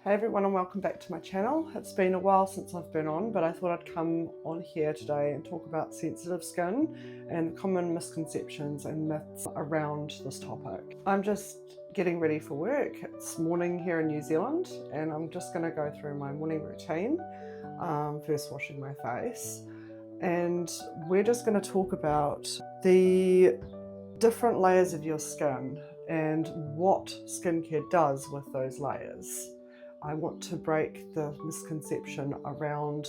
Hey everyone, and welcome back to my channel. It's been a while since I've been on, but I thought I'd come on here today and talk about sensitive skin and common misconceptions and myths around this topic. I'm just getting ready for work. It's morning here in New Zealand and I'm just going to go through my morning routine, first washing my face, and we're just going to talk about the different layers of your skin and what skincare does with those layers. I want to break the misconception around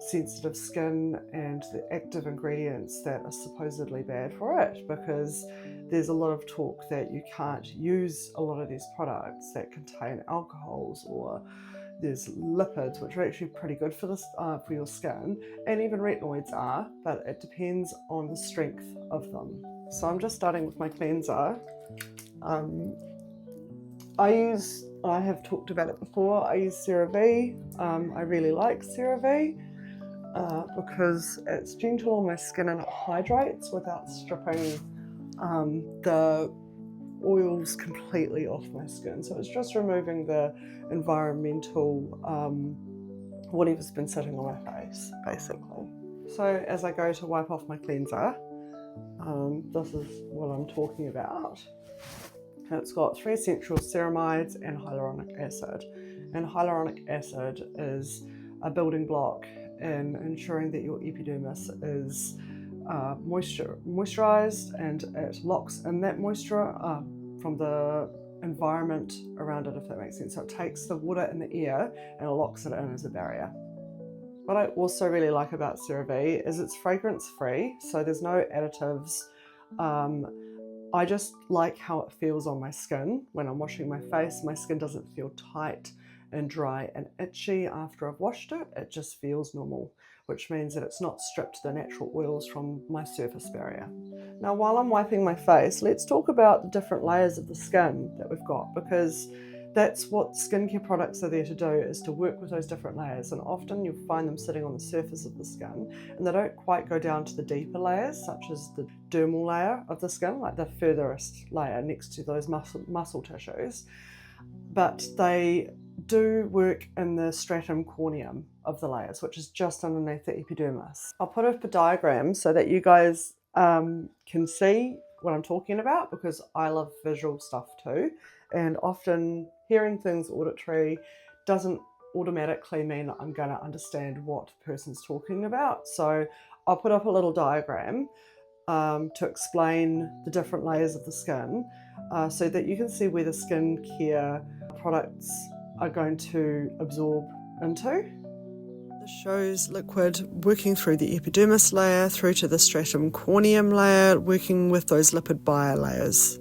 sensitive skin and the active ingredients that are supposedly bad for it, because there's a lot of talk that you can't use a lot of these products that contain alcohols, or there's lipids which are actually pretty good for this for your skin, and even retinoids are, but it depends on the strength of them. So I'm just starting with my cleanser. I have talked about it before. I use CeraVe. I really like CeraVe because it's gentle on my skin and it hydrates without stripping the oils completely off my skin. So it's just removing the environmental whatever's been sitting on my face, basically. So as I go to wipe off my cleanser, this is what I'm talking about. And it's got 3 essential ceramides and hyaluronic acid. And hyaluronic acid is a building block in ensuring that your epidermis is moisturized, and it locks in that moisture from the environment around it, if that makes sense. So it takes the water in the air and it locks it in as a barrier. What I also really like about CeraVe is it's fragrance free, so there's no additives. I just like how it feels on my skin when I'm washing my face. My skin doesn't feel tight and dry and itchy after I've washed it. It just feels normal, which means that it's not stripped the natural oils from my surface barrier. Now, while I'm wiping my face, let's talk about the different layers of the skin that we've got, because that's what skincare products are there to do, is to work with those different layers. And often you'll find them sitting on the surface of the skin and they don't quite go down to the deeper layers, such as the dermal layer of the skin, like the furthest layer next to those muscle tissues. But they do work in the stratum corneum of the layers, which is just underneath the epidermis. I'll put up a diagram so that you guys can see what I'm talking about, because I love visual stuff too, and often hearing things auditory doesn't automatically mean that I'm going to understand what the person's talking about. So I'll put up a little diagram to explain the different layers of the skin, so that you can see where the skincare products are going to absorb into. This shows liquid working through the epidermis layer through to the stratum corneum layer, working with those lipid bilayers.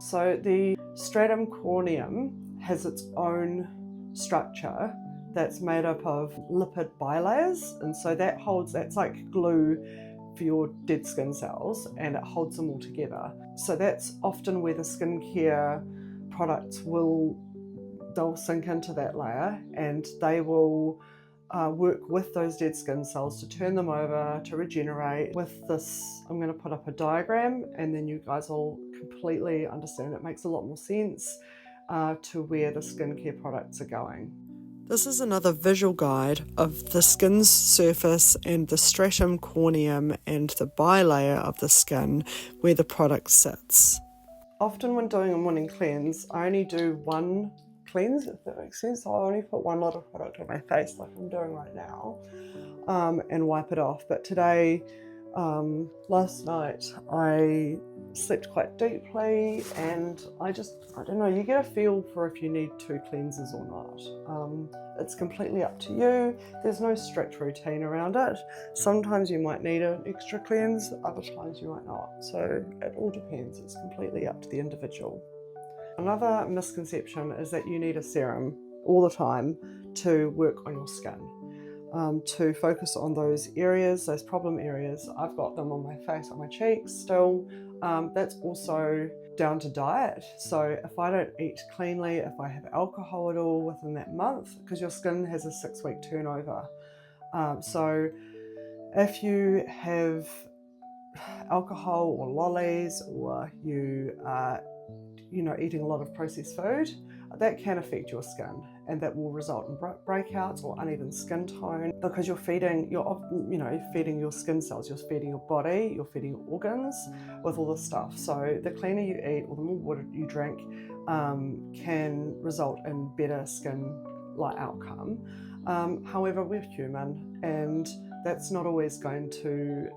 So the stratum corneum has its own structure that's made up of lipid bilayers, and so that's like glue for your dead skin cells, and it holds them all together. So that's often where the skincare products they'll sink into that layer, and they will work with those dead skin cells to turn them over, to regenerate. With this, I'm going to put up a diagram and then you guys will completely understand. It makes a lot more sense to where the skincare products are going. This is another visual guide of the skin's surface and the stratum corneum and the bilayer of the skin where the product sits. Often when doing a morning cleanse, I only do one cleanse, if that makes sense. I'll only put one lot of product on my face like I'm doing right now, and wipe it off. But today, last night, I slept quite deeply, and I don't know, you get a feel for if you need 2 cleanses or not. It's completely up to you. There's no strict routine around it. Sometimes you might need an extra cleanse, other times you might not. So it all depends. It's completely up to the individual. Another misconception is that you need a serum all the time to work on your skin, to focus on those areas, those problem areas. I've got them on my face, on my cheeks still. That's also down to diet. So if I don't eat cleanly, if I have alcohol at all within that month, because your skin has a 6-week turnover. So if you have alcohol or lollies, or you are eating a lot of processed food, that can affect your skin, and that will result in breakouts or uneven skin tone, because you're feeding your skin cells, you're feeding your body, you're feeding your organs with all this stuff. So the cleaner you eat or the more water you drink can result in better skin-like outcome. However, we're human, and that's not always going to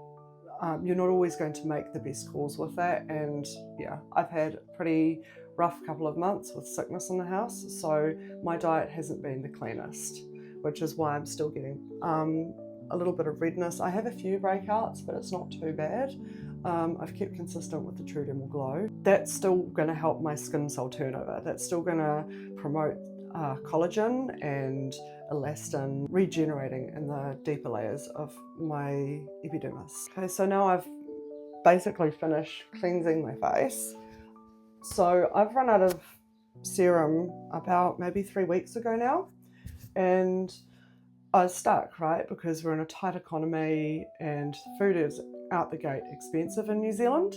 you're not always going to make the best calls with that. And yeah, I've had a pretty rough couple of months with sickness in the house, so my diet hasn't been the cleanest, which is why I'm still getting a little bit of redness. I have a few breakouts, but it's not too bad. I've kept consistent with the Trudermal Glow. That's still going to help my skin cell turnover. That's still going to promote collagen and elastin regenerating in the deeper layers of my epidermis. Okay, so now I've basically finished cleansing my face. So I've run out of serum about maybe 3 weeks ago now, and I was stuck, right? Because we're in a tight economy and food is out the gate expensive in New Zealand.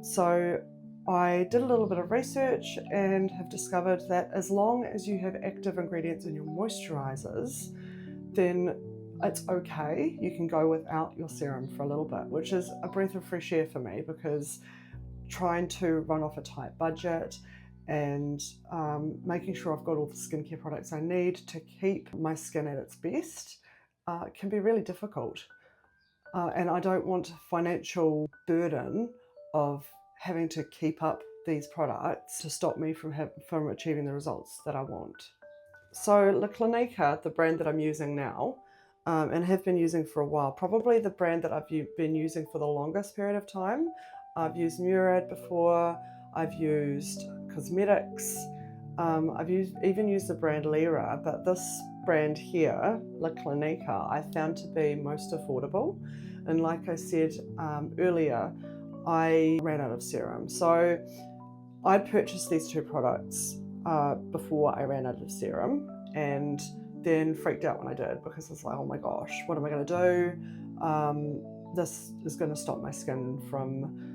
So I did a little bit of research and have discovered that as long as you have active ingredients in your moisturizers, then it's okay. You can go without your serum for a little bit, which is a breath of fresh air for me, because trying to run off a tight budget and making sure I've got all the skincare products I need to keep my skin at its best can be really difficult. And I don't want financial burden of having to keep up these products to stop me from achieving the results that I want. So La Clinica, the brand that I'm using now, and have been using for a while, probably the brand that I've been using for the longest period of time. I've used Murad before, I've used cosmetics, I've even used the brand Lira, but this brand here, La Clinica, I found to be most affordable. And like I said earlier, I ran out of serum. So I purchased these two products before I ran out of serum, and then freaked out when I did, because it's like, oh my gosh, what am I going to do? This is going to stop my skin from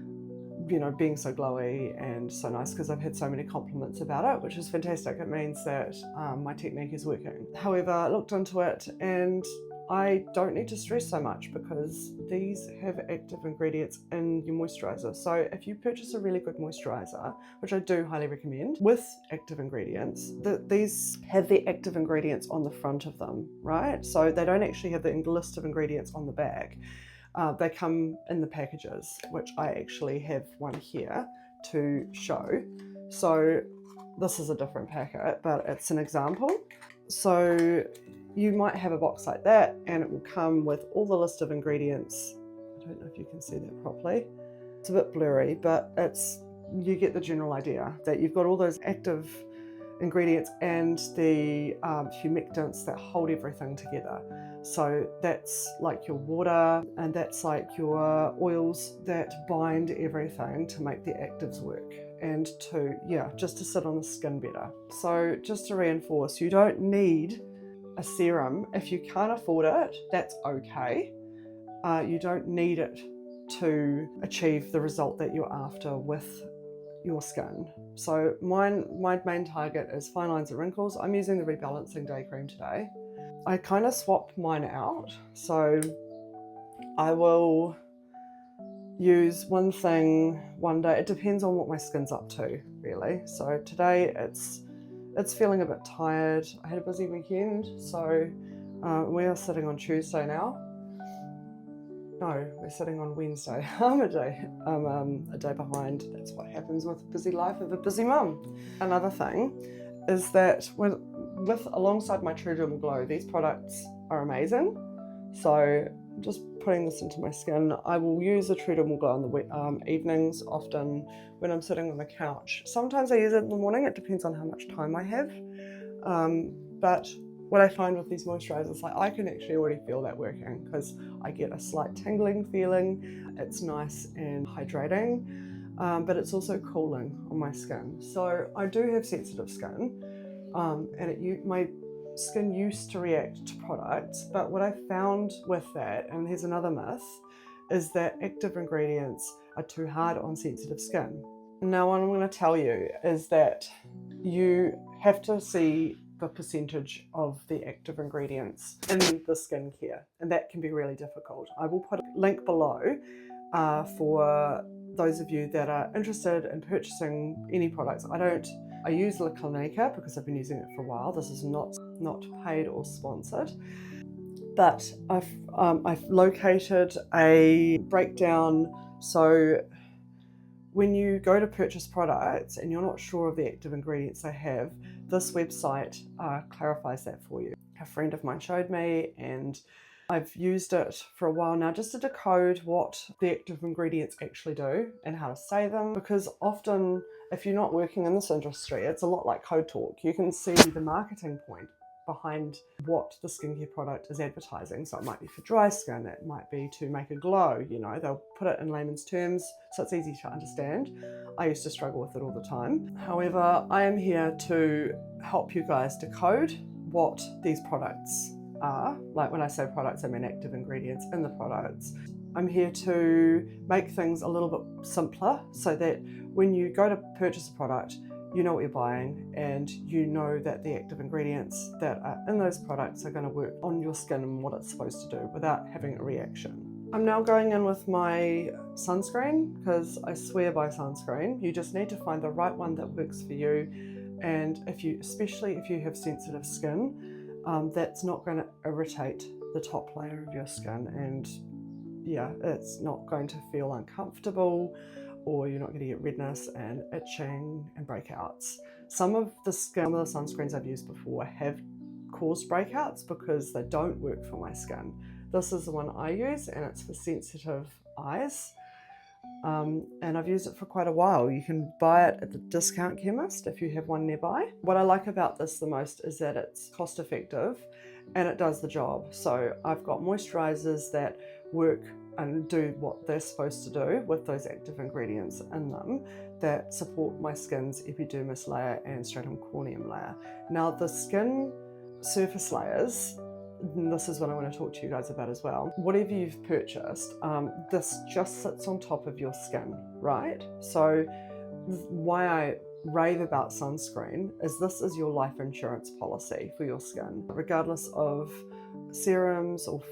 being so glowy and so nice, because I've had so many compliments about it, which is fantastic. It means that my technique is working. However, I looked into it and I don't need to stress so much, because these have active ingredients in your moisturizer. So if you purchase a really good moisturizer, which I do highly recommend, with active ingredients, these have the active ingredients on the front of them, right? So they don't actually have the list of ingredients on the back. They come in the packages, which I actually have one here to show. So this is a different packet, but it's an example. So you might have a box like that, and it will come with all the list of ingredients. I don't know if you can see that properly. It's a bit blurry, but you get the general idea that you've got all those active ingredients and the humectants that hold everything together. So that's like your water, and that's like your oils that bind everything to make the actives work, and just to sit on the skin better. So just to reinforce, you don't need a serum. If you can't afford it, that's okay. You don't need it to achieve the result that you're after with your skin. So my main target is fine lines and wrinkles. I'm using the Rebalancing Day Cream today. I kind of swapped mine out. So I will use one thing one day. It depends on what my skin's up to, really. So today it's feeling a bit tired. I had a busy weekend, so we are sitting on Tuesday now. No, we're sitting on Wednesday. I'm a day behind. That's what happens with busy life of a busy mum. Another thing is that alongside my Trudermal Glow, these products are amazing. So just putting this into my skin, I will use the Trudermal Glow in the evenings, often when I'm sitting on the couch. Sometimes I use it in the morning. It depends on how much time I have. But what I find with these moisturizers, like, I can actually already feel that working, because I get a slight tingling feeling. It's nice and hydrating, but it's also cooling on my skin. So I do have sensitive skin, and my skin used to react to products, but what I found with that, and here's another myth, is that active ingredients are too hard on sensitive skin. Now, what I'm going to tell you is that you have to see the percentage of the active ingredients in the skincare, and that can be really difficult. I will put a link below for those of you that are interested in purchasing any products. I use La Clinica because I've been using it for a while. This is not paid or sponsored, but I've located a breakdown. So when you go to purchase products and you're not sure of the active ingredients they have, this website clarifies that for you. A friend of mine showed me, and I've used it for a while now just to decode what the active ingredients actually do and how to say them, because often if you're not working in this industry, it's a lot like code talk. You can see the marketing point behind what the skincare product is advertising. So it might be for dry skin, it might be to make a glow, you know, they'll put it in layman's terms so it's easy to understand. I used to struggle with it all the time. However, I am here to help you guys decode what these products are. Like when I say products, I mean active ingredients in the products. I'm here to make things a little bit simpler so that when you go to purchase a product, you know what you're buying, and you know that the active ingredients that are in those products are going to work on your skin and what it's supposed to do without having a reaction. I'm now going in with my sunscreen because I swear by sunscreen. You just need to find the right one that works for you, and especially if you have sensitive skin, that's not going to irritate the top layer of your skin, and yeah, it's not going to feel uncomfortable, or you're not going to get redness and itching and breakouts. Some of the sunscreens I've used before have caused breakouts because they don't work for my skin. This is the one I use, and it's for sensitive eyes. And I've used it for quite a while. You can buy it at the discount chemist if you have one nearby. What I like about this the most is that it's cost effective and it does the job. So I've got moisturizers that work and do what they're supposed to do with those active ingredients in them that support my skin's epidermis layer and stratum corneum layer. Now the skin surface layers, and this is what I want to talk to you guys about as well. Whatever you've purchased, this just sits on top of your skin, right? So why I rave about sunscreen is this is your life insurance policy for your skin, regardless of serums or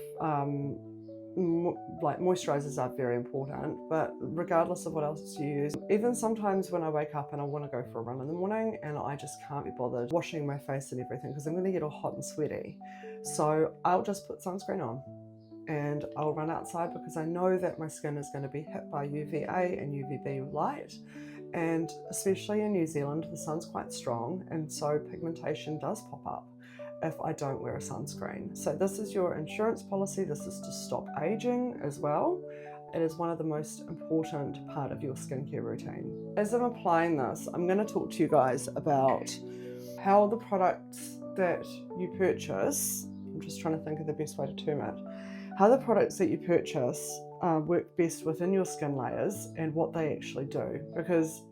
like moisturizers are very important, but regardless of what else you use, even sometimes when I wake up and I want to go for a run in the morning and I just can't be bothered washing my face and everything because I'm going to get all hot and sweaty, so I'll just put sunscreen on and I'll run outside because I know that my skin is going to be hit by UVA and UVB light, and especially in New Zealand the sun's quite strong, and so pigmentation does pop up if I don't wear a sunscreen. So this is your insurance policy. This is to stop aging as well. It is one of the most important part of your skincare routine. As I'm applying this, I'm going to talk to you guys about how the products that you purchase, I'm just trying to think of the best way to term it, how the products that you purchase work best within your skin layers and what they actually do. Because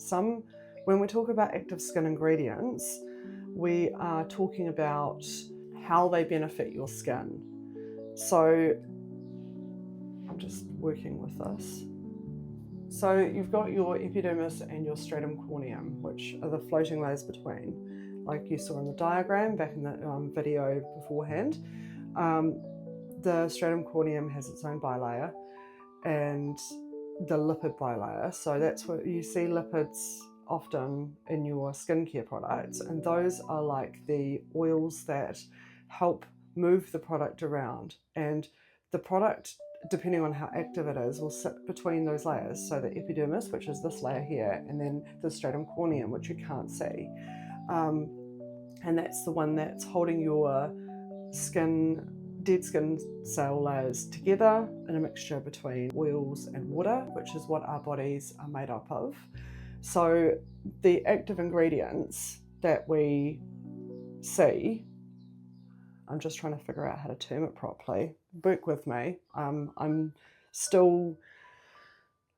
when we talk about active skin ingredients, we are talking about how they benefit your skin. So I'm just working with this. So you've got your epidermis and your stratum corneum, which are the floating layers between, like you saw in the diagram back in the video beforehand. The stratum corneum has its own bilayer and the lipid bilayer. So that's what you see lipids often in your skincare products, and those are like the oils that help move the product around, and the product, depending on how active it is, will sit between those layers. So the epidermis, which is this layer here, and then the stratum corneum, which you can't see, and that's the one that's holding your dead skin cell layers together in a mixture between oils and water, which is what our bodies are made up of. So the active ingredients that we see, I'm just trying to figure out how to term it properly. Work with me. I'm still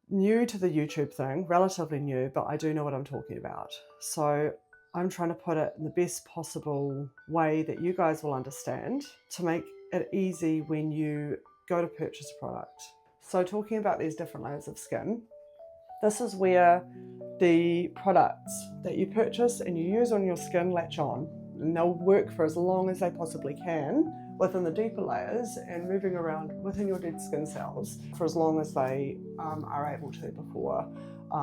new to the YouTube thing, relatively new, but I do know what I'm talking about. So I'm trying to put it in the best possible way that you guys will understand to make it easy when you go to purchase a product. So talking about these different layers of skin, This is where the products that you purchase and you use on your skin latch on, and they'll work for as long as they possibly can within the deeper layers and moving around within your dead skin cells for as long as they are able to before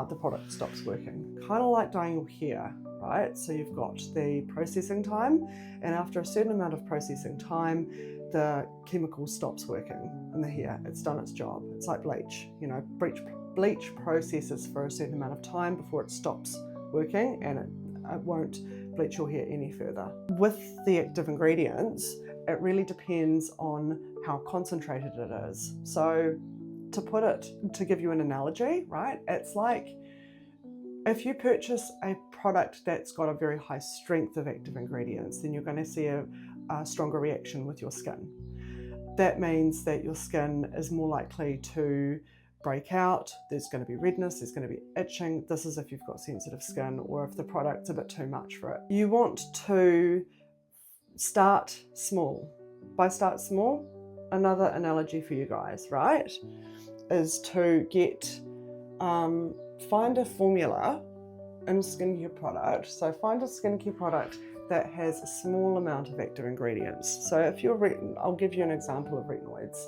the product stops working. Kind of like dyeing your hair, right? So you've got the processing time, and after a certain amount of processing time, the chemical stops working in the hair. It's done its job. It's like bleach. You know, bleach processes for a certain amount of time before it stops working, and it won't bleach your hair any further. With the active ingredients, it really depends on how concentrated it is. So to give you an analogy, right? It's like if you purchase a product that's got a very high strength of active ingredients, then you're going to see a stronger reaction with your skin. That means that your skin is more likely to break out, there's going to be redness, there's going to be itching. This is if you've got sensitive skin or if the product's a bit too much for it. You want to start small. By start small, another analogy for you guys, right, is to find a formula in a skincare product. So find a skincare product that has a small amount of active ingredients. So if I'll give you an example of retinoids.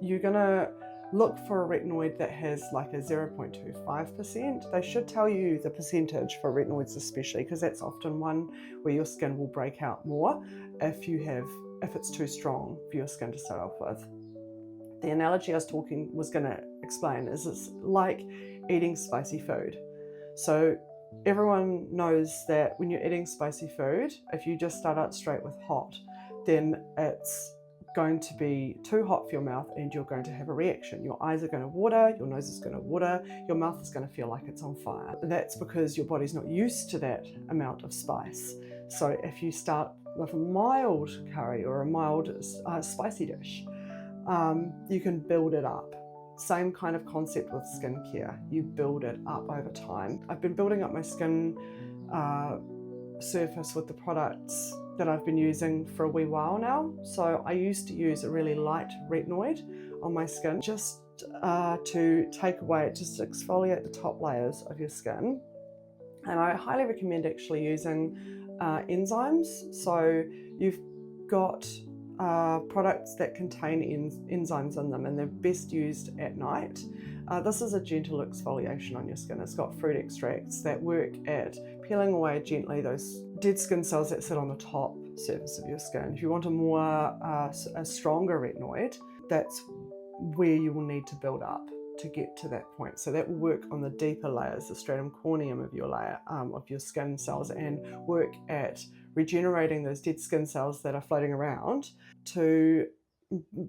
You're gonna look for a retinoid that has like a 0.25%. They should tell you the percentage for retinoids especially, because that's often one where your skin will break out more if it's too strong for your skin to start off with. The analogy I was going to explain is it's like eating spicy food. So everyone knows that when you're eating spicy food, if you just start out straight with hot, then it's going to be too hot for your mouth and you're going to have a reaction. Your eyes are going to water, your nose is going to water, your mouth is going to feel like it's on fire. That's because your body's not used to that amount of spice. So if you start with a mild curry or a mild spicy dish, you can build it up. Same kind of concept with skincare. You build it up over time. I've been building up my skin surface with the products that I've been using for a wee while now. So I used to use a really light retinoid on my skin just to take away, just to exfoliate the top layers of your skin. And I highly recommend actually using enzymes. So you've got products that contain enzymes in them, and they're best used at night. This is a gentle exfoliation on your skin. It's got fruit extracts that work at peeling away gently those dead skin cells that sit on the top surface of your skin. If you want a stronger retinoid, that's where you will need to build up to get to that point. So that will work on the deeper layers, the stratum corneum of your layer of your skin cells, and work at regenerating those dead skin cells that are floating around to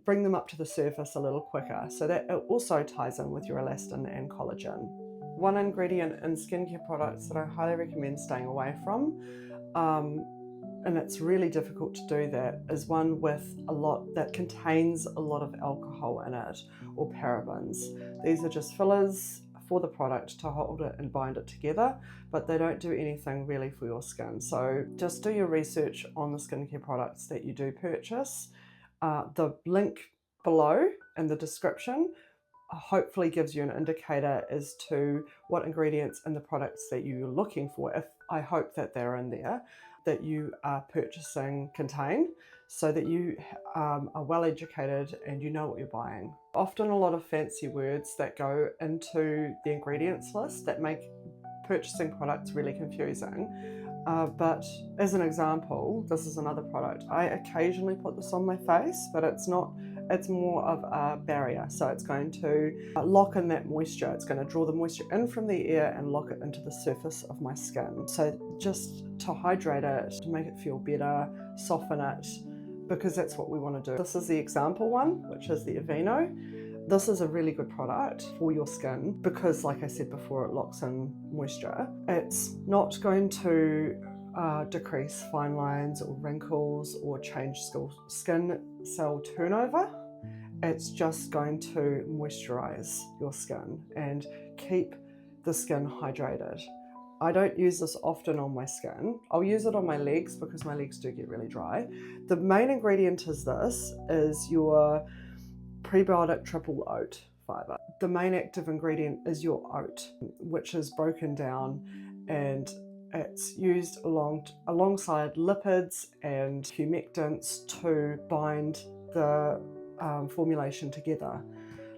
bring them up to the surface a little quicker. So that it also ties in with your elastin and collagen. One ingredient in skincare products that I highly recommend staying away from, and it's really difficult to do that, is one with that contains a lot of alcohol in it or parabens. These are just fillers for the product to hold it and bind it together, but they don't do anything really for your skin. So just do your research on the skincare products that you do purchase. The link below in the description hopefully gives you an indicator as to what ingredients in the products that you're looking for, if I hope that they're in there, that you are purchasing contain, so that you are well educated and you know what you're buying. Often a lot of fancy words that go into the ingredients list that make purchasing products really confusing. But as an example, this is another product. I occasionally put this on my face, but it's more of a barrier. So it's going to lock in that moisture. It's going to draw the moisture in from the air and lock it into the surface of my skin. So just to hydrate it, to make it feel better, soften it, because that's what we want to do. This is the example one, which is the Aveeno. This is a really good product for your skin because, like I said before, it locks in moisture. It's not going to decrease fine lines or wrinkles or change skin cell turnover. It's just going to moisturize your skin and keep the skin hydrated. I don't use this often on my skin. I'll use it on my legs because my legs do get really dry. The main ingredient is your prebiotic triple oat fiber. The main active ingredient is your oat, which is broken down, and it's used alongside lipids and humectants to bind the formulation together.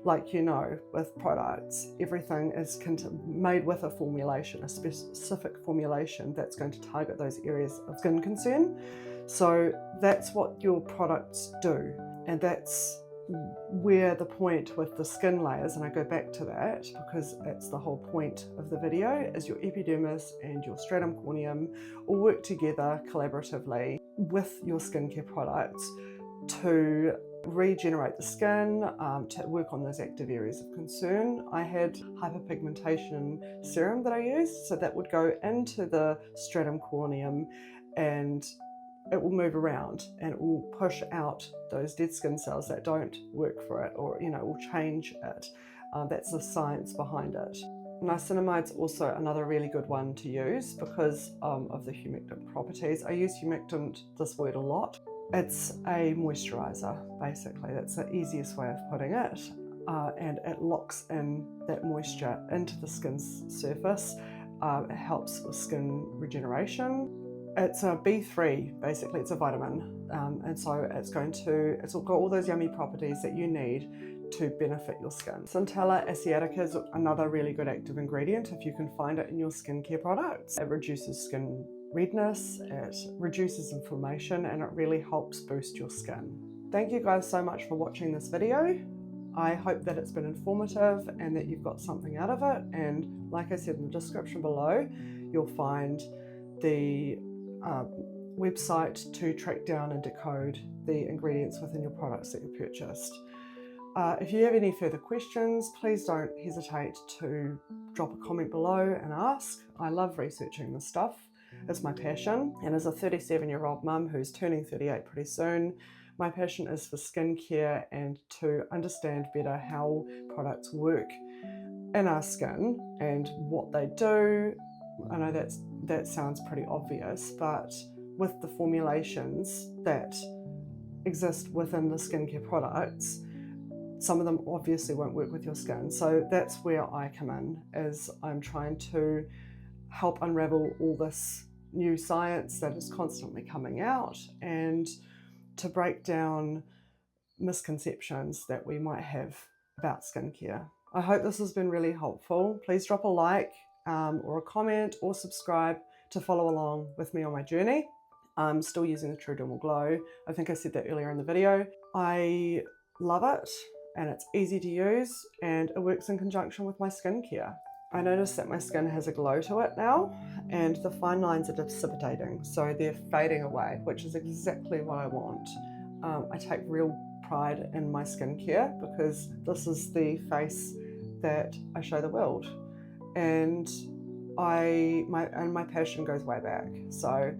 Like, you know, with products, everything is made with a formulation, a specific formulation that's going to target those areas of skin concern. So that's what your products do, and that's where the point with the skin layers, and I go back to that because it's the whole point of the video, is your epidermis and your stratum corneum all work together collaboratively with your skincare products to regenerate the skin, to work on those active areas of concern. I had hyperpigmentation serum that I used, so that would go into the stratum corneum and it will move around and it will push out those dead skin cells that don't work for it, or, you know, will change it. That's the science behind it. Niacinamide's also another really good one to use because of the humectant properties. I use humectant, this word, a lot. It's a moisturizer, basically. That's the easiest way of putting it. And it locks in that moisture into the skin's surface. It helps with skin regeneration. It's a B3, basically. It's a vitamin, and so it's got all those yummy properties that you need to benefit your skin. Centella asiatica is another really good active ingredient if you can find it in your skincare products. It reduces skin redness, it reduces inflammation, and it really helps boost your skin. Thank you guys so much for watching this video. I hope that it's been informative and that you've got something out of it. And like I said, in the description below, you'll find the website to track down and decode the ingredients within your products that you purchased. If you have any further questions, please don't hesitate to drop a comment below and ask. I love researching this stuff. It's my passion. And as a 37-year-old mum who's turning 38 pretty soon, my passion is for skincare and to understand better how products work in our skin and what they do. I know that sounds pretty obvious, but with the formulations that exist within the skincare products, some of them obviously won't work with your skin. So that's where I come in, is I'm trying to help unravel all this new science that is constantly coming out and to break down misconceptions that we might have about skincare. I hope this has been really helpful. Please drop a like or a comment or subscribe to follow along with me on my journey. I'm still using the Trudermal Glow. I think I said that earlier in the video. I love it and it's easy to use and it works in conjunction with my skincare. I noticed that my skin has a glow to it now and the fine lines are dissipating, so they're fading away, which is exactly what I want. I take real pride in my skincare because this is the face that I show the world, and my passion goes way back. So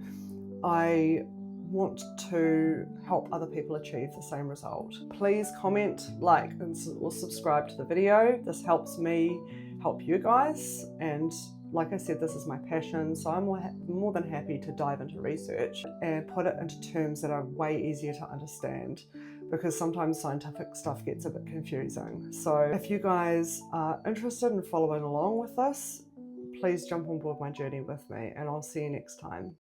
I want to help other people achieve the same result. Please comment, like, or subscribe to the video. This helps me help you guys, and like I said, this is my passion, so I'm more than happy to dive into research and put it into terms that are way easier to understand, because sometimes scientific stuff gets a bit confusing. So if you guys are interested in following along with this, please jump on board my journey with me, and I'll see you next time.